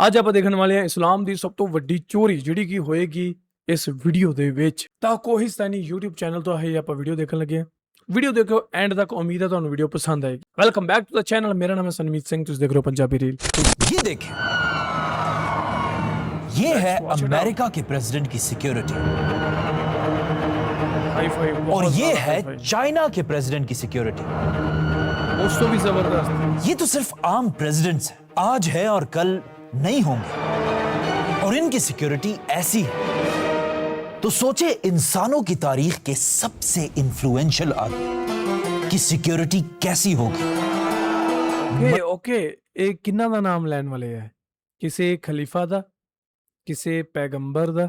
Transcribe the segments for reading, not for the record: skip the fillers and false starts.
ਅੱਜ ਆਪਾਂ ਦੇਖਣ ਵਾਲੇ ਹਾਂ ਇਸਲਾਮ ਦੀ ਸਭ ਤੋਂ ਵੱਡੀ ਚੋਰੀ ਜਿਹੜੀ ਕਿ ਹੋਏਗੀ ਇਸ ਵੀਡੀਓ ਦੇ ਵਿੱਚ। ਤਾਂ ਕੋਹਿਸਤਾਨੀ YouTube ਚੈਨਲ ਤੋਂ ਇਹ ਆਪਾਂ ਵੀਡੀਓ ਦੇਖਣ ਲੱਗੇ ਹਾਂ। ਵੀਡੀਓ ਦੇਖੋ ਐਂਡ ਤੱਕ, ਉਮੀਦ ਹੈ ਤੁਹਾਨੂੰ ਵੀਡੀਓ ਪਸੰਦ ਆਏਗੀ। Welcome back to the channel, ਮੇਰਾ ਨਾਮ ਹੈ ਸਨਮੀਤ ਸਿੰਘ, ਤੁਸੀਂ ਦੇਖ ਰਹੇ ਹੋ पंजाबी रील। ये देखें, ये है अमेरिका के प्रेसिडेंट की सिक्योरिटी और ये है चाइना के प्रेसिडेंट की सिक्योरिटी। ਉਸ ਤੋਂ ਵੀ ਜ਼ਬਰਦਸਤ। ये तो सिर्फ आम प्रेसिडेंट्स हैं, आज है और कल नहीं होंगे, और इनकी सिक्योरिटी ऐसी है तो सोचे इंसानों की तारीख के सबसे इन्फ्लुएंशियल आदमी की सिक्योरिटी कैसी होगी। ਓਕੇ ਇਹ ਕਿੰਨਾ ਦਾ ਨਾਮ ਲੈਣ ਵਾਲੇ ਹੈ? ਕਿਸੇ ਖਲੀਫਾ ਦਾ, ਕਿਸੇ ਪੈਗੰਬਰ ਦਾ?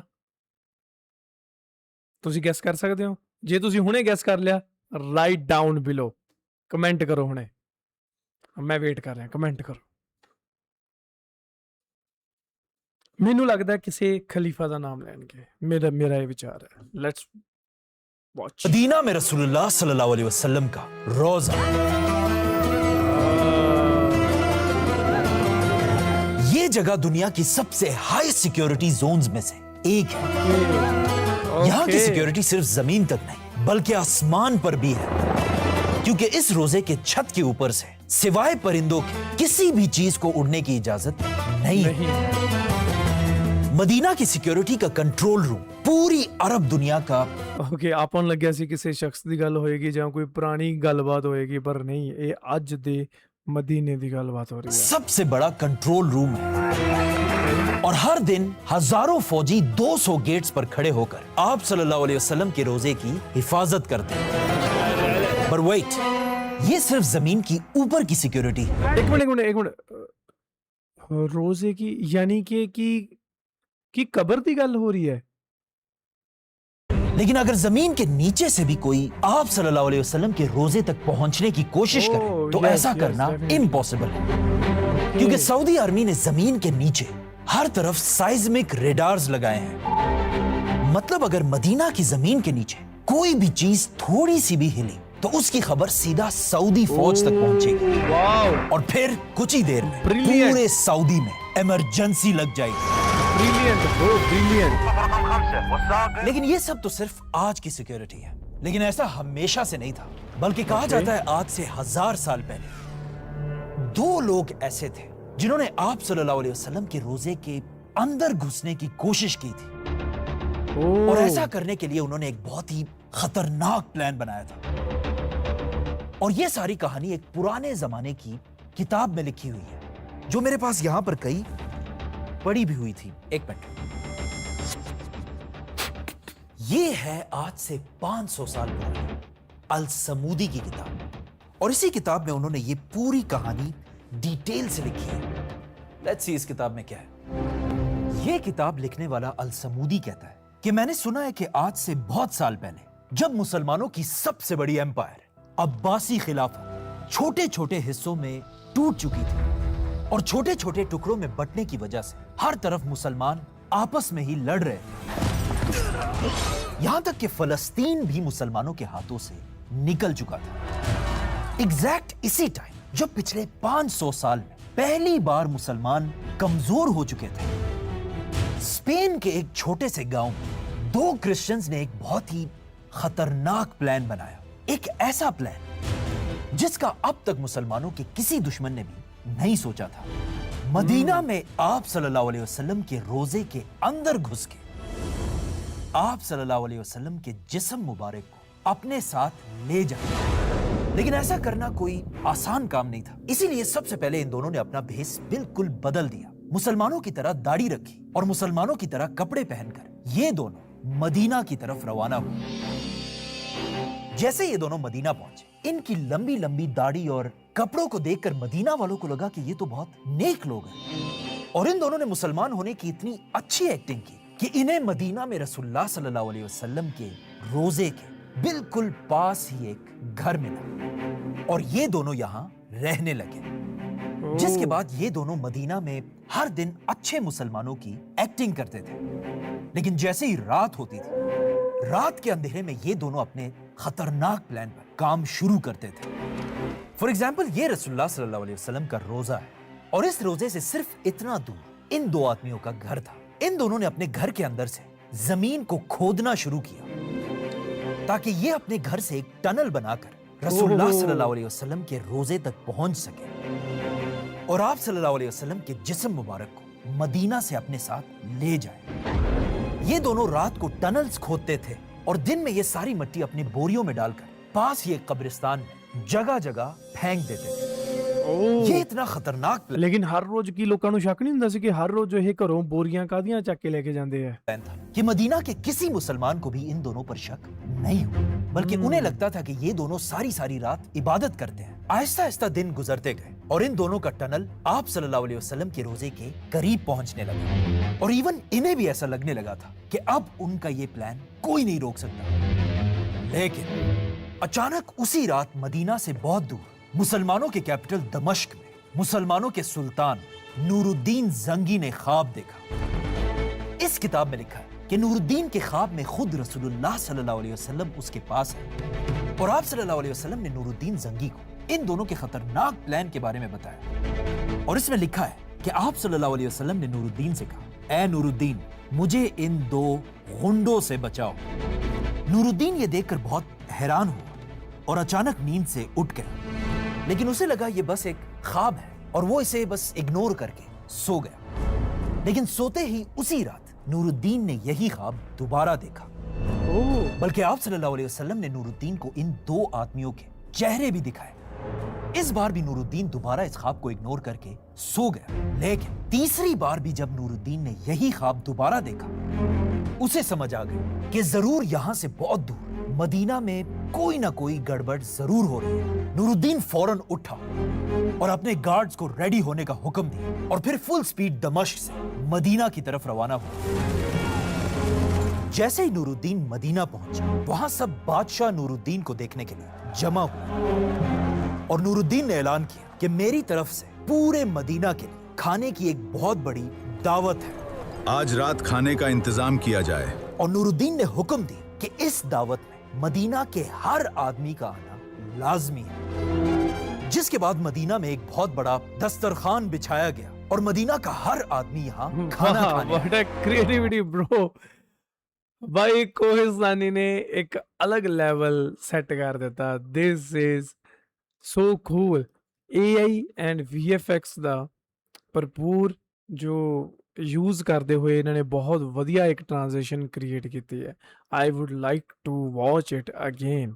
ਤੁਸੀਂ ਗੈਸ ਕਰ ਸਕਦੇ ਹੋ? ਜੇ ਤੁਸੀਂ ਹੁਣੇ ਗੈਸ ਕਰ ਲਿਆ, ਰਾਈਟ ਡਾਊਨ ਬਿਲੋ, ਕਮੈਂਟ ਕਰੋ ਹੁਣੇ। ਮੈਂ ਵੇਟ ਕਰ ਰਿਹਾ, ਕਮੈਂਟ ਕਰੋ। ਮੈਨੂੰ ਲੱਗਦਾ ਕਿਸੇ ਖਲੀਫਾ ਦਾ ਨਾਮ ਲੈਣਗੇ, ਮੇਰਾ ਇਹ ਵਿਚਾਰ ਹੈ। Let's watch. मदीना में रसूलुल्लाह सल्लल्लाहु अलैहि वसल्लम का रोजा, ये जगह दुनिया की सबसे हाई सिक्योरिटी जोन्स में से एक है। यहाँ की सिक्योरिटी सिर्फ जमीन तक नहीं बल्कि आसमान पर भी है, क्योंकि इस रोजे के छत के ऊपर से सिवाय परिंदों के किसी भी चीज को उड़ने की इजाजत नहीं है। मदीना की सिक्योरिटी का कंट्रोल रूम पूरी अरब दुनिया का ਓਕੇ ਆਪਾਂ ਨੂੰ ਲੱਗਿਆ ਸੀ ਕਿਸੇ ਸ਼ਖਸ ਦੀ ਗੱਲ ਹੋਏਗੀ ਜਾਂ ਕੋਈ ਪੁਰਾਣੀ ਗੱਲਬਾਤ ਹੋਏਗੀ, ਪਰ ਨਹੀਂ, ਇਹ ਅੱਜ ਦੇ ਮਦੀਨੇ ਦੀ ਗੱਲਬਾਤ ਹੋ ਰਹੀ ਹੈ। सबसे बड़ा कंट्रोल रूम है और हर दिन हजारों फौजी 200 गेट्स पर खड़े होकर आप सल्लल्लाहु अलैहि वसल्लम के रोजे की हिफाजत करते हैं। पर वेट, ये सिर्फ जमीन की ऊपर की सिक्योरिटी है। एक मिनट रोजे की यानी कि कब्र की गल हो रही है? लेकिन अगर जमीन के नीचे से भी कोई आप सल्लल्लाहु अलैहि वसल्लम के रोजे तक पहुंचने की कोशिश करे तो yes, ऐसा yes, करना definitely. इम्पॉसिबल है, क्योंकि सऊदी आर्मी ने जमीन के नीचे हर तरफ साइज्मिक रेडार्स लगाए हैं। मतलब अगर मदीना की जमीन के नीचे कोई भी चीज थोड़ी सी भी हिली तो उसकी खबर सीधा सऊदी फौज तक पहुंचेगी वाओ, और फिर कुछ ही देर में Brilliant. पूरे सऊदी में इमरजेंसी लग जाएगी। Brilliant bro, brilliant. लेकिन ये सब तो सिर्फ आज की सिक्योरिटी है, लेकिन ऐसा हमेशा से नहीं था, बल्कि कहा जाता है आज से 1000 साल पहले दो लोग ऐसे थे जिन्होंने आप सल्लल्लाहु अलैहि वसल्लम के रोजे के अंदर घुसने की कोशिश की थी, और ऐसा करने के लिए उन्होंने एक बहुत ही खतरनाक प्लान बनाया था। और ये सारी कहानी एक पुराने जमाने की किताब में लिखी हुई है, जो मेरे पास यहां पर कई पड़ी भी हुई थी। एक मिनट, ये है आज से 500 साल पुरानी अल समूदी की किताब, और इसी किताब में उन्होंने ये पूरी कहानी डिटेल से लिखी है। लेट्स सी इस किताब में क्या है। ये किताब लिखने वाला अल समूदी कहता है कि मैंने सुना है कि आज से बहुत साल पहले जब मुसलमानों की सबसे बड़ी एम्पायर अब्बासी खिलाफत छोटे छोटे हिस्सों में टूट चुकी थी और छोटे छोटे टुकड़ों में बंटने की वजह से हर तरफ मुसलमान आपस में ही लड़ रहे थे, यहां तक कि फलस्तीन भी मुसलमानों के हाथों से निकल चुका था। एग्जैक्ट इसी टाइम जब पिछले 500 साल में पहली बार मुसलमान कमजोर हो चुके थे, स्पेन के एक छोटे से गांव में दो क्रिश्चियंस ने एक बहुत ही खतरनाक प्लान बनाया। एक ऐसा प्लान जिसका अब तक मुसलमानों के किसी दुश्मन ने भी नहीं सोचा था। मदीना में आप सल्लल्लाहु अलैहि वसल्लम के रोजे के अंदर घुस के आप सल्लल्लाहु अलैहि वसल्लम के जिस्म मुबारक को अपने साथ ले जाए। लेकिन ऐसा करना कोई आसान काम नहीं था, इसीलिए सबसे पहले इन दोनों ने अपना भेष बिल्कुल बदल दिया। मुसलमानों की तरह दाढ़ी रखी और मुसलमानों की तरह कपड़े पहनकर ये दोनों मदीना की तरफ रवाना हुए। जैसे ये दोनों मदीना पहुंचे, इनकी लंबी लंबी दाढ़ी और कपड़ों को देखकर मदीना वालों को लगा कि ये तो बहुत नेक लोग हैं, और इन दोनों ने मुसलमान होने की इतनी अच्छी एक्टिंग की कि इन्हें मदीना में रसूलुल्लाह सल्लल्लाहु अलैहि वसल्लम के रोजे के बिल्कुल पास ही एक घर मिला, और ये दोनों यहाँ रहने लगे। जिसके बाद ये दोनों मदीना में हर दिन अच्छे मुसलमानों की एक्टिंग करते थे। लेकिन जैसे ही रात होती थी, रात के अंधेरे में ये दोनों अपने खतरनाक प्लान पर काम शुरू करते थे। फॉर एग्जाम्पल, ये रसूलुल्लाह सल्लल्लाहु अलैहि वसल्लम का रोजा है और इस रोजे से सिर्फ इतना दूर इन दो आदमियों का घर था। इन दोनों ने अपने घर के अंदर से जमीन को खोदना शुरू किया ताकि ये अपने घर से एक टनल बनाकर रसूलुल्लाह सल्लल्लाहु अलैहि वसल्लम के रोजे तक पहुंच सके और आप सल्लल्लाहु अलैहि वसल्लम के जिस्म मुबारक को मदीना से अपने साथ ले जाए। ये दोनों रात को टनल्स खोदते थे और दिन में ये सारी मिट्टी अपनी बोरियों में डालकर पास ही एक कब्रिस्तान में जगह जगह फेंक देते थे। ये इतना खतरनाक ਲੇਕਿਨ ਹਰ ਰੋਜ਼ ਕੀ ਲੋਕਾਂ ਨੂੰ ਸ਼ੱਕ ਨਹੀਂ ਹੁੰਦਾ ਸੀ ਕਿ ਹਰ ਰੋਜ਼ ਇਹ ਘਰੋਂ ਬੋਰੀਆਂ ਕਾਦੀਆਂ ਚੱਕ ਕੇ ਲੈ ਕੇ ਜਾਂਦੇ ਆ प्लान था कि मदीना के किसी मुसलमान को भी इन दोनों पर शक नहीं हो, बल्कि उन्हें लगता था कि ये दोनों सारी सारी रात इबादत करते हैं। आहिस्ता आहिस्ता दिन गुजरते गए और इन दोनों का टनल आप सल्लल्लाहु अलैहि वसल्लम के रोजे के करीब पहुंचने लगा और इवन इन्हें भी ऐसा लगने लगा था कि अब उनका ये प्लान कोई नहीं रोक सकता। लेकिन अचानक उसी रात मदीना से बहुत दूर मुसलमानों के कैपिटल दमश्क में मुसलमानों के सुल्तान नूरुद्दीन जंगी ने ख्वाब देखा। इस किताब में लिखा है कि नूरुद्दीन के ख्वाब में खुद रसूलुल्लाह सल्लल्लाहु अलैहि वसल्लम उसके पास है और आप सल्लल्लाहु अलैहि वसल्लम ने नूरुद्दीन जंगी को इन दोनों के खतरनाक प्लान के बारे में बताया और इसमें लिखा है कि आप सल्लल्लाहु अलैहि वसल्लम ने नूरुद्दीन से कहा, ऐ नूरुद्दीन मुझे इन दो गुंडों से बचाओ। नूरुद्दीन ये देखकर बहुत हैरान हुआ और अचानक नींद से उठ गया, लेकिन उसे लगा ये बस एक ख्वाब है और वो इसे बस इग्नोर करके सो गया। लेकिन सोते ही उसी रात नूरुद्दीन ने यही ख्वाब दोबारा देखा, बल्कि आप सल्लल्लाहु अलैहि वसल्लम ने नूरुद्दीन को इन दो आदमियों के चेहरे भी दिखाए। इस बार भी नूरुद्दीन दोबारा इस ख्वाब को इग्नोर करके सो गया, लेकिन तीसरी बार भी जब नूरुद्दीन ने यही ख्वाब दोबारा देखा उसे समझ आ गई कि जरूर यहां से बहुत दूर मदीना में कोई ना कोई गड़बड़ जरूर हो रही है। नूरुद्दीन फौरन उठा और अपने गार्ड्स को रेडी होने का हुक्म दिया और फिर फुल स्पीड दमश्क से मदीना की तरफ रवाना हुआ। जैसे ही नूरुद्दीन मदीना पहुंचा, वहां सब बादशाह नूरुद्दीन को देखने के लिए जमा हुए और नूरुद्दीन ने ऐलान किया कि मेरी तरफ से पूरे मदीना के लिए खाने की एक बहुत बड़ी दावत है, आज रात खाने का इंतजाम किया जाए। और नूरुद्दीन ने हुक्म दी कि इस दावत में मदीना के हर आदमी का आना लाजमी है। जिसके बाद मदीना में एक बहुत बड़ा दस्तरखान बिछाया गया और मदीना का हर आदमी यहाँ खाना खाने व्हाट अ क्रिएटिविटी ब्रो। भाई कोहिस्तानी ने एक अलग लेवल सेट कर देता। This is so cool. AI and VFX ਦਾ ਭਰਪੂਰ ਜੋ ਯੂਜ਼ ਕਰਦੇ ਹੋਏ ਇਹਨਾਂ ਨੇ ਬਹੁਤ ਵਧੀਆ ਇੱਕ ਟ੍ਰਾਂਜੀਸ਼ਨ ਕ੍ਰੀਏਟ ਕੀਤੀ ਹੈ। I would like to watch it again,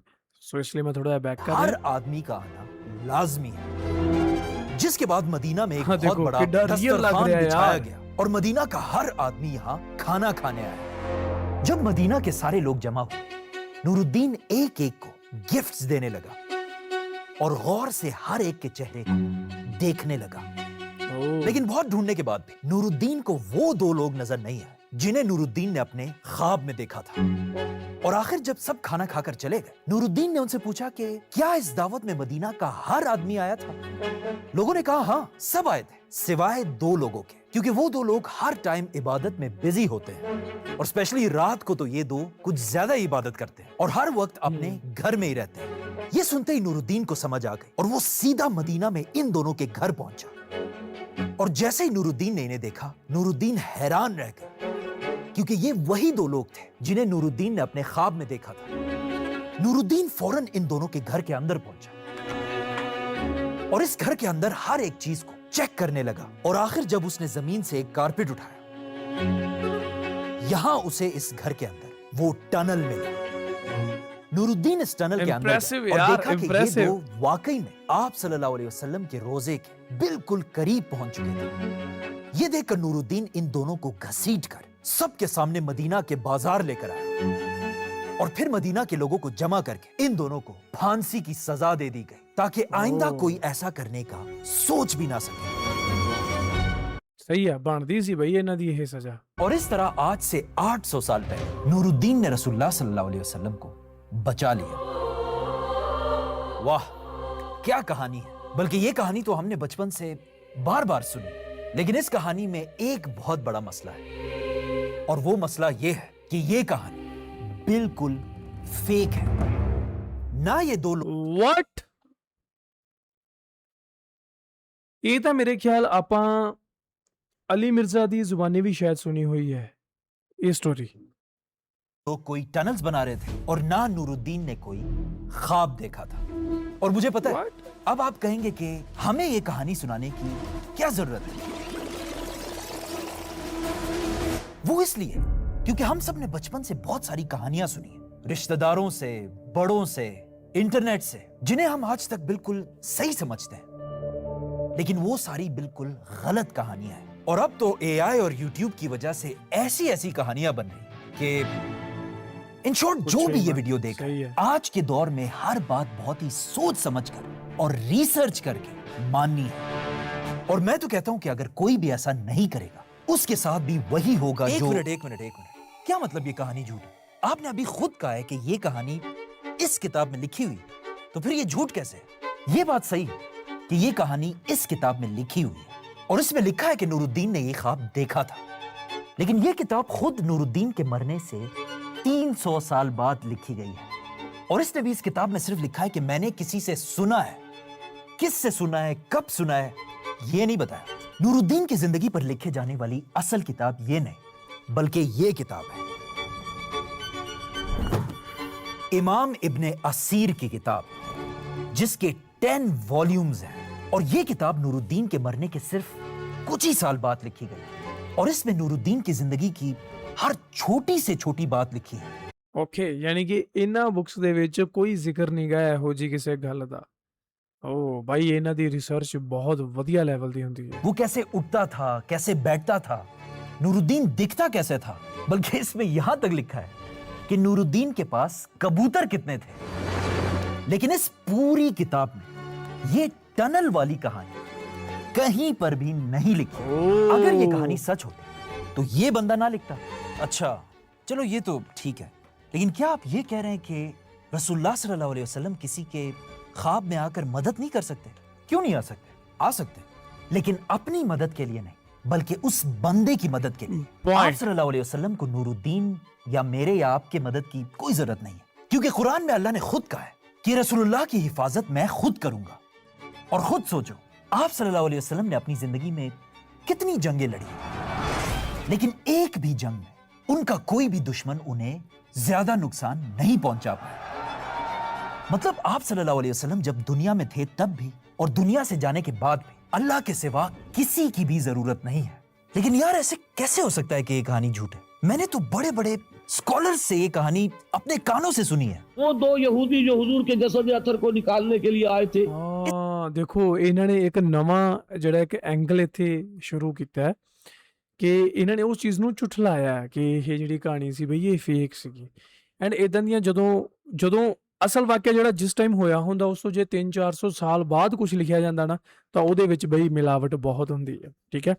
so इसलिए मैं थोड़ा बैक कर हर आदमी का आना लाजमी है। जिसके बाद मदीना में एक हाँ, बहुत देखो, बड़ा कितना रियल लग दस्तरखान रहा है बिछाया यार। गया और मदीना का हर आदमी यहाँ खाना खाने आया। जब मदीना के सारे लोग जमा हुए, नूरुद्दीन एक एक को गिफ्ट्स देने लगा और गौर से हर एक के चेहरे को देखने लगा। लेकिन बहुत ढूंढने के बाद भी नूरुद्दीन को वो दो लोग नजर नहीं आए जिन्हें नूरुद्दीन ने अपने ख्वाब में देखा था। और आखिर जब सब खाना खाकर चले गए, नूरुद्दीन ने उनसे पूछा कि क्या इस दावत में मदीना का हर आदमी आया था? लोगों ने कहा हाँ, सब आए थे सिवाय दो लोगों के, क्योंकि वो दो लोग हर टाइम इबादत में बिजी होते हैं और स्पेशली रात को तो ये दो कुछ ज्यादा ही इबादत करते हैं और हर वक्त अपने घर में ही रहते हैं। ये सुनते ही नूरुद्दीन को समझ आ गई और वो सीधा मदीना में इन दोनों के घर पहुंचा। और जैसे ही नूरुद्दीन ने इन्हें देखा, नूरुद्दीन हैरान रह गए, क्योंकि ये वही दो लोग थे जिन्हें नूरुद्दीन ने अपने ख्वाब में देखा था। नूरुद्दीन फौरन इन दोनों के घर के अंदर पहुंचा और इस घर के अंदर हर एक चीज को चेक करने लगा और आखिर जब उसने जमीन से एक कारपेट उठाया, यहां उसे इस घर के अंदर वो टनल मिला। नूरुद्दीन इस टनल के अंदर Impressive गया और यार, देखा कि ये impressive। दो वाकई में आप सल्लल्लाहु अलैहि वसल्लम के रोजे के बिल्कुल करीब पहुंच चुके थे। ये देखकर नूरुद्दीन इन दोनों को घसीटकर सबके सामने मदीना के बाजार लेकर आया और फिर मदीना के लोगों को जमा करके इन दोनों को फांसी की सजा दे दी गई ताकि आइंदा कोई ऐसा करने का सोच भी ना सके। सही है, ਬਣਦੀ ਸੀ ਬਈ ਇਹਨਾਂ ਦੀ ਇਹ ਸਜ਼ਾ। और इस तरह आज से 800 साल पहले नूरुद्दीन ने रसूलुल्लाह सल्लल्लाहु अलैहि वसल्लम को बचा लिया। वाह क्या कहानी है। बल्कि ये कहानी तो हमने बचपन से बार बार सुनी, लेकिन इस कहानी में एक बहुत बड़ा मसला है और वो मसला ये है कि ये कहानी बिल्कुल फेक है। ना ये दो लोग ਵਾਟ ਇਹ ਤਾਂ ਮੇਰੇ ਖਿਆਲ ਆਪਾਂ ਅਲੀ ਮਿਰਜ਼ਾ ਦੀ ਜ਼ੁਬਾਨੀ ਵੀ ਸ਼ਾਇਦ ਸੁਣੀ ਹੋਈ ਹੈ ਇਹ ਸਟੋਰੀ। तो कोई टनल्स बना रहे थे और ना नूरुद्दीन ने कोई ख्वाब देखा था। और मुझे पता है अब आप कहेंगे कि हमें ये कहानी सुनाने की क्या जरूरत है। वो इसलिए क्योंकि हम सब ने बचपन से बहुत सारी कहानियां सुनी है, रिश्तेदारों से, बड़ों से, इंटरनेट से, जिन्हें हम आज तक बिल्कुल सही समझते हैं, लेकिन वो सारी बिल्कुल गलत कहानियां हैं। और अब तो एआई और यूट्यूब की वजह से ऐसी ऐसी कहानियां बन रही कि इन शॉर्ट जो भी ये वीडियो देख रहे हैं, आज के दौर में हर बात बहुत ही सोच समझकर और रिसर्च करके माननी है। और मैं तो कहता हूं कि अगर कोई भी ऐसा नहीं करेगा उसके साथ भी वही होगा। एक मिनट, क्या मतलब ये कहानी झूठ है? आपने अभी खुद कहा है कि ये कहानी इस किताब में लिखी हुई, तो फिर ये झूठ कैसे है? ये बात सही है कि ये कहानी इस किताब में लिखी हुई है और इसमें लिखा है कि नूरुद्दीन ने ये ख्वाब देखा था, लेकिन ये किताब खुद नूरुद्दीन के मरने से 300 साल बाद लिखी गई है। और इसने भी इस किताब में सिर्फ लिखा है कि मैंने किसी से सुना है। किससे सुना है, कब सुना है, ये नहीं बताया। नूरुद्दीन की जिंदगी पर लिखे जाने वाली असल किताब ये नहीं, बल्कि ये किताब है इमाम इब्ने असीर की किताब, जिसके 10 वॉल्यूम्स हैं। और ये किताब नूरुद्दीन के मरने के सिर्फ कुछ ही साल बाद लिखी गई और इसमें नूरुद्दीन की जिंदगी की हर छोटी से छोटी बात लिखी है। ਓਕੇ, ਯਾਨੀ ਕਿ ਇਹਨਾਂ ਬੁక్స్ ਦੇ ਵਿੱਚ ਕੋਈ ਜ਼ਿਕਰ ਨਹੀਂ ਗਾ ਇਹੋ ਜੀ ਕਿਸੇ ਗੱਲ ਦਾ। ਓ ਭਾਈ ਇਹਨਾਂ ਦੀ ਰਿਸਰਚ ਬਹੁਤ ਵਧੀਆ ਲੈਵਲ ਦੀ ਹੁੰਦੀ ਹੈ। वो कैसे उठता था, कैसे बैठता था, नूरुद्दीन दिखता कैसे था, बल्कि इसमें यहां तक लिखा है कि नूरुद्दीन के पास कबूतर कितने थे। लेकिन इस पूरी किताब में ये टनल वाली कहानी कहीं पर भी नहीं लिखी। अगर ये कहानी सच होती तो ये बंदा ना लिखता। अच्छा चलो ये तो ठीक है, लेकिन क्या आप ये कह रहे हैं कि रसूलुल्लाह सल्लल्लाहु अलैहि वसल्लम किसी के ख्वाब में आकर मदद नहीं कर सकते? क्यों नहीं आ सकते? आ सकते, लेकिन अपनी मदद के लिए नहीं, बल्कि उस बंदे की मदद के लिए। आप सल्लल्लाहु अलैहि वसल्लम को नूरुद्दीन या मेरे या आपके मदद की कोई जरूरत नहीं है, क्योंकि कुरान में अल्लाह ने खुद कहा है कि रसूलुल्लाह की हिफाजत मैं खुद करूंगा। और खुद सोचो, आप सल्लल्लाहु अलैहि वसल्लम ने अपनी जिंदगी में कितनी जंगें लड़ी, लेकिन एक भी जंग में उनका कोई भी दुश्मन उन्हें ज्यादा नुकसान नहीं पहुंचा पाया। मतलब आप सल्लल्लाहु अलैहि वसल्लम जब दुनिया में थे तब भी और दुनिया से जाने के बाद भी अल्लाह के सिवा किसी की भी जरूरत नहीं है। लेकिन यार ऐसे कैसे हो सकता है कि ये कहानी झूठ है? मैंने तो बड़े बड़े स्कॉलर्स से ये कहानी अपने कानों से सुनी है। वो दो यहूदी जो हुजूर के जसद अतर को निकालने के लिए आए थे। ਹਾਂ ਦੇਖੋ, ਇਹਨਾਂ ਨੇ ਇੱਕ ਨਵਾਂ ਜਿਹੜਾ ਇੱਕ ਐਂਗਲ ਇੱਥੇ ਸ਼ੁਰੂ ਕੀਤਾ ਹੈ ਕਿ ਇਹਨਾਂ ਨੇ ਉਸ ਚੀਜ਼ ਨੂੰ ਝੁਠਲਾਇਆ ਹੈ ਕਿ ਇਹ ਜਿਹੜੀ ਕਹਾਣੀ ਸੀ ਬਈ ਇਹ ਫੇਕ ਸੀਗੀ। ਐਂਡ ਇਦਾਂ ਦੀਆਂ ਜਦੋਂ ਜਦੋਂ ਅਸਲ ਵਾਕਿਆ ਜਿਹੜਾ ਜਿਸ ਟਾਈਮ ਹੋਇਆ ਹੁੰਦਾ ਉਸ ਤੋਂ ਜੇ 300-400 ਸਾਲ ਬਾਅਦ ਕੁਝ ਲਿਖਿਆ ਜਾਂਦਾ ਨਾ ਤਾਂ ਉਹਦੇ ਵਿੱਚ ਬਈ ਮਿਲਾਵਟ ਬਹੁਤ ਹੁੰਦੀ ਹੈ। ਠੀਕ ਹੈ,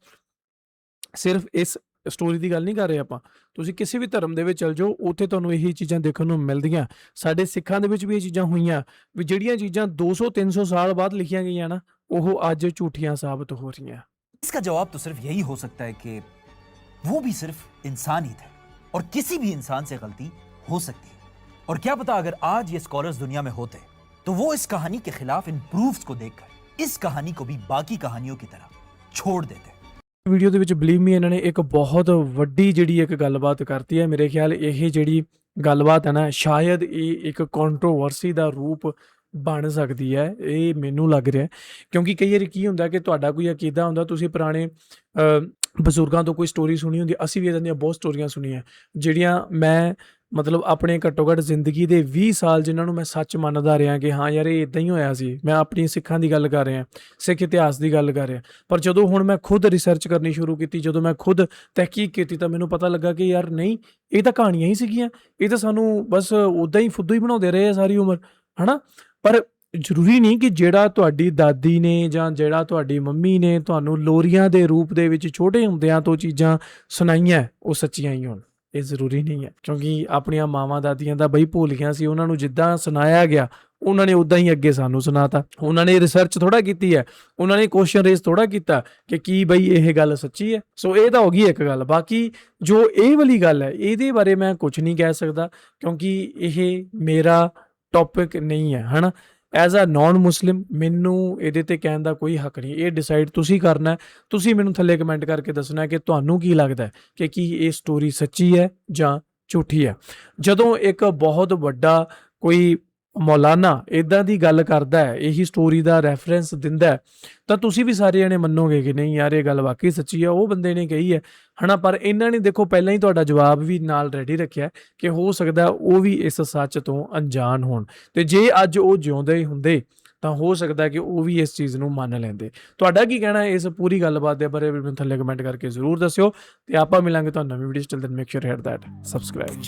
ਸਿਰਫ ਇਸ ਸਟੋਰੀ ਦੀ ਗੱਲ ਨਹੀਂ ਕਰ ਰਹੇ ਆਪਾਂ, ਤੁਸੀਂ ਕਿਸੇ ਵੀ ਧਰਮ ਦੇ ਵਿੱਚ ਚਲ ਜਾਓ ਉੱਥੇ ਤੁਹਾਨੂੰ ਇਹੀ ਚੀਜ਼ਾਂ ਦੇਖਣ ਨੂੰ ਮਿਲਦੀਆਂ। ਸਾਡੇ ਸਿੱਖਾਂ ਦੇ ਵਿੱਚ ਵੀ ਇਹ ਚੀਜ਼ਾਂ ਹੋਈਆਂ ਵੀ ਜਿਹੜੀਆਂ ਚੀਜ਼ਾਂ 200-300 ਸਾਲ ਬਾਅਦ ਲਿਖੀਆਂ ਗਈਆਂ ਨਾ ਉਹ ਅੱਜ ਝੂਠੀਆਂ ਸਾਬਤ ਹੋ ਰਹੀਆਂ। इसका जवाब तो सिर्फ यही हो सकता है कि वो भी सिर्फ इंसान ही थे और किसी भी इंसान से गलती हो सकती है। और क्या पता अगर आज ये स्कॉलर्स दुनिया में होते तो वो इस कहानी के खिलाफ इन प्रूफ्स को देखकर इस कहानी को भी बाकी कहानियों की तरह छोड़ देते। ਵੀਡੀਓ ਦੇ ਵਿੱਚ ਬਲੀਵ ਮੀ ਇਹਨਾਂ ਨੇ ਇੱਕ ਬਹੁਤ ਵੱਡੀ ਜਿਹੜੀ ਇੱਕ ਗੱਲਬਾਤ ਕਰਤੀ ਹੈ। ਮੇਰੇ ਖਿਆਲ ਇਹ ਜਿਹੜੀ ਗੱਲਬਾਤ ਹੈ ਨਾ ਸ਼ਾਇਦ ਇਹ ਇੱਕ ਕੰਟਰੋਵਰਸੀ ਦਾ ਰੂਪ ਬਣ ਸਕਦੀ ਹੈ, ਇਹ ਮੈਨੂੰ ਲੱਗ ਰਿਹਾ। ਕਿਉਂਕਿ ਕਈ ਵਾਰੀ ਕੀ ਹੁੰਦਾ ਕਿ ਤੁਹਾਡਾ ਕੋਈ ਅਕੀਦਾ ਹੁੰਦਾ, ਤੁਸੀਂ ਪੁਰਾਣੇ ਬਜ਼ੁਰਗਾਂ ਤੋਂ ਕੋਈ ਸਟੋਰੀ ਸੁਣੀ ਹੁੰਦੀ। ਅਸੀਂ ਵੀ ਇੱਦਾਂ ਦੀਆਂ ਬਹੁਤ ਸਟੋਰੀਆਂ ਸੁਣੀਆਂ ਜਿਹੜੀਆਂ ਮੈਂ ਮਤਲਬ ਆਪਣੇ ਘੱਟੋ ਘੱਟ ਜ਼ਿੰਦਗੀ ਦੇ 20 ਸਾਲ ਜਿਨ੍ਹਾਂ ਨੂੰ ਮੈਂ ਸੱਚ ਮੰਨਦਾ ਰਿਹਾ ਕਿ ਹਾਂ ਯਾਰ ਇਹ ਇੱਦਾਂ ਹੀ ਹੋਇਆ ਸੀ। ਮੈਂ ਆਪਣੀ ਸਿੱਖਾਂ ਦੀ ਗੱਲ ਕਰ ਰਿਹਾ, ਸਿੱਖ ਇਤਿਹਾਸ ਦੀ ਗੱਲ ਕਰ ਰਿਹਾ। ਪਰ ਜਦੋਂ ਹੁਣ ਮੈਂ ਖੁਦ ਰਿਸਰਚ ਕਰਨੀ ਸ਼ੁਰੂ ਕੀਤੀ, ਜਦੋਂ ਮੈਂ ਖੁਦ ਤਹਿਕੀਕ ਕੀਤੀ ਤਾਂ ਮੈਨੂੰ ਪਤਾ ਲੱਗਾ ਕਿ ਯਾਰ ਨਹੀਂ, ਇਹ ਤਾਂ ਕਹਾਣੀਆਂ ਹੀ ਸੀਗੀਆਂ, ਇਹ ਤਾਂ ਸਾਨੂੰ ਬਸ ਉੱਦਾਂ ਹੀ ਫੁੱਦੂ ਹੀ ਬਣਾਉਂਦੇ ਰਹੇ ਆ ਸਾਰੀ ਉਮਰ, ਹੈ ਨਾ। ਪਰ ਜ਼ਰੂਰੀ ਨਹੀਂ ਕਿ ਜਿਹੜਾ ਤੁਹਾਡੀ ਦਾਦੀ ਨੇ ਜਾਂ ਜਿਹੜਾ ਤੁਹਾਡੀ ਮੰਮੀ ਨੇ ਤੁਹਾਨੂੰ ਲੋਰੀਆਂ ਦੇ ਰੂਪ ਦੇ ਵਿੱਚ ਛੋਟੇ ਹੁੰਦਿਆਂ ਤੋਂ ਚੀਜ਼ਾਂ ਸੁਣਾਈਆਂ ਉਹ ਸੱਚੀਆਂ ਹੀ ਹੋਣ। ਇਹ ਜ਼ਰੂਰੀ ਨਹੀਂ ਹੈ, ਕਿਉਂਕਿ ਆਪਣੀਆਂ ਮਾਵਾਂ ਦਾਦੀਆਂ ਤਾਂ ਬਈ ਭੁੱਲੀਆਂ ਸੀ, ਉਹਨਾਂ ਨੂੰ ਜਿੱਦਾਂ ਸੁਣਾਇਆ ਗਿਆ ਉਹਨਾਂ ਨੇ ਉੱਦਾਂ ਹੀ ਅੱਗੇ ਸਾਨੂੰ ਸੁਣਾਤਾ। ਉਹਨਾਂ ਨੇ ਰਿਸਰਚ ਥੋੜ੍ਹਾ ਕੀਤੀ ਹੈ, ਉਹਨਾਂ ਨੇ ਕੁਐਸਚਨ ਰੇਜ਼ ਥੋੜ੍ਹਾ ਕੀਤਾ ਕਿ ਕੀ ਬਈ ਇਹ ਗੱਲ ਸੱਚੀ ਹੈ। ਸੋ ਇਹ ਤਾਂ ਹੋ ਗਈ ਇੱਕ ਗੱਲ। ਬਾਕੀ ਜੋ ਇਹ ਵਾਲੀ ਗੱਲ ਹੈ ਇਹਦੇ ਬਾਰੇ ਮੈਂ ਕੁਝ ਨਹੀਂ ਕਹਿ ਸਕਦਾ, ਕਿਉਂਕਿ ਇਹ ਮੇਰਾ ਟੌਪਿਕ ਨਹੀਂ ਹੈ, ਹੈ ਨਾ। ਐਜ਼ ਅ ਨਾਨ ਮੁਸਲਿਮ ਮੈਨੂੰ ਇਹਦੇ ਤੇ ਕਹਿਣ ਦਾ ਕੋਈ ਹੱਕ ਨਹੀਂ। ਇਹ ਡਿਸਾਈਡ ਤੁਸੀਂ ਕਰਨਾ ਹੈ। ਤੁਸੀਂ ਮੈਨੂੰ ਥੱਲੇ ਕਮੈਂਟ ਕਰਕੇ ਦੱਸਣਾ ਹੈ ਕਿ ਤੁਹਾਨੂੰ ਕੀ ਲੱਗਦਾ ਹੈ ਕਿ ਕੀ ਇਹ ਸਟੋਰੀ ਸੱਚੀ ਹੈ ਜਾਂ ਝੂਠੀ ਹੈ। ਜਦੋਂ ਇੱਕ ਬਹੁਤ ਵੱਡਾ ਕੋਈ ਮੌਲਾਨਾ ਇਦਾਂ ਦੀ ਗੱਲ ਕਰਦਾ ਹੈ, ਇਹੀ ਸਟੋਰੀ ਦਾ ਰੈਫਰੈਂਸ ਦਿੰਦਾ ਹੈ, ਤਾਂ ਤੁਸੀਂ ਵੀ ਸਾਰੇ ਜਣੇ ਮੰਨੋਗੇ ਕਿ ਨਹੀਂ ਯਾਰ ਇਹ ਗੱਲ ਵਾਕਈ ਸੱਚੀ ਹੈ, ਉਹ ਬੰਦੇ ਨੇ ਕਹੀ ਹੈ ਹਨਾ। ਪਰ ਇਹਨਾਂ ਨੇ ਦੇਖੋ ਪਹਿਲਾਂ ਹੀ ਤੁਹਾਡਾ ਜਵਾਬ ਵੀ ਨਾਲ ਰੈਡੀ ਰੱਖਿਆ ਕਿ ਹੋ ਸਕਦਾ ਉਹ ਵੀ ਇਸ ਸੱਚ ਤੋਂ ਅਣਜਾਣ ਹੋਣ, ਤੇ ਜੇ ਅੱਜ ਉਹ ਜਿਉਂਦੇ ਹੀ ਹੁੰਦੇ ਤਾਂ ਹੋ ਸਕਦਾ ਕਿ ਉਹ ਵੀ ਇਸ ਚੀਜ਼ ਨੂੰ ਮੰਨ ਲੈਂਦੇ। ਤੁਹਾਡਾ ਕੀ ਕਹਿਣਾ ਹੈ ਇਸ ਪੂਰੀ ਗੱਲਬਾਤ ਦੇ ਬਾਰੇ ਮੈਨੂੰ ਥੱਲੇ ਕਮੈਂਟ ਕਰਕੇ ਜ਼ਰੂਰ ਦੱਸਿਓ, ਤੇ ਆਪਾਂ ਮਿਲਾਂਗੇ ਤੁਹਾਨੂੰ ਨਵੀਂ ਵੀਡੀਓ 'ਚ। Till then make sure hit that subscribe.